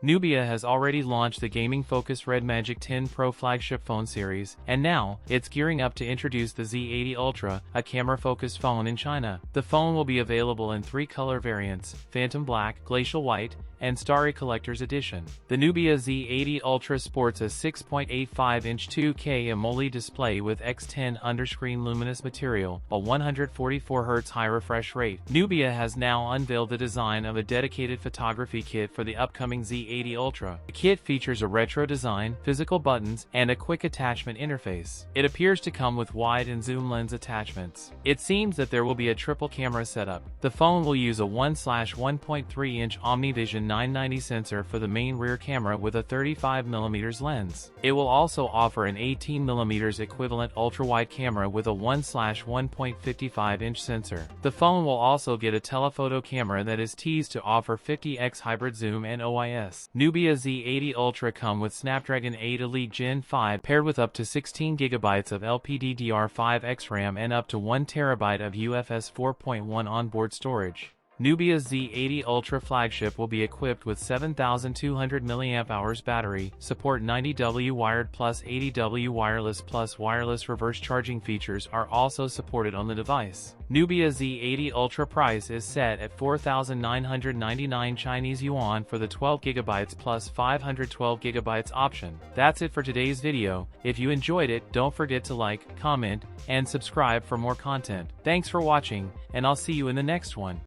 Nubia has already launched the gaming-focused Red Magic 10 Pro flagship phone series, and now, it's gearing up to introduce the Z80 Ultra, a camera-focused phone in China. The phone will be available in 3 color variants: Phantom Black, Glacial White, and Starry Collector's Edition. The Nubia Z80 Ultra sports a 6.85-inch 2K AMOLED display with X10 underscreen luminous material, a 144Hz high refresh rate. Nubia has now unveiled the design of a dedicated photography kit for the upcoming Z80 Ultra. The kit features a retro design, physical buttons, and a quick attachment interface. It appears to come with wide and zoom lens attachments. It seems that there will be a triple camera setup. The phone will use a 1/1.3-inch OmniVision 990 sensor for the main rear camera with a 35mm lens. It will also offer an 18mm equivalent ultra-wide camera with a 1/1.55-inch sensor. The phone will also get a telephoto camera that is teased to offer 50x hybrid zoom and OIS. Nubia Z80 Ultra come with Snapdragon 8 Elite Gen 5 paired with up to 16GB of LPDDR5X RAM and up to 1TB of UFS 4.1 onboard storage. Nubia's Z80 Ultra flagship will be equipped with 7,200 mAh battery, support 90W wired plus 80W wireless plus wireless reverse charging features are also supported on the device. Nubia Z80 Ultra price is set at 4,999 Chinese yuan for the 12GB plus 512GB option. That's it for today's video. If you enjoyed it, don't forget to like, comment, and subscribe for more content. Thanks for watching, and I'll see you in the next one.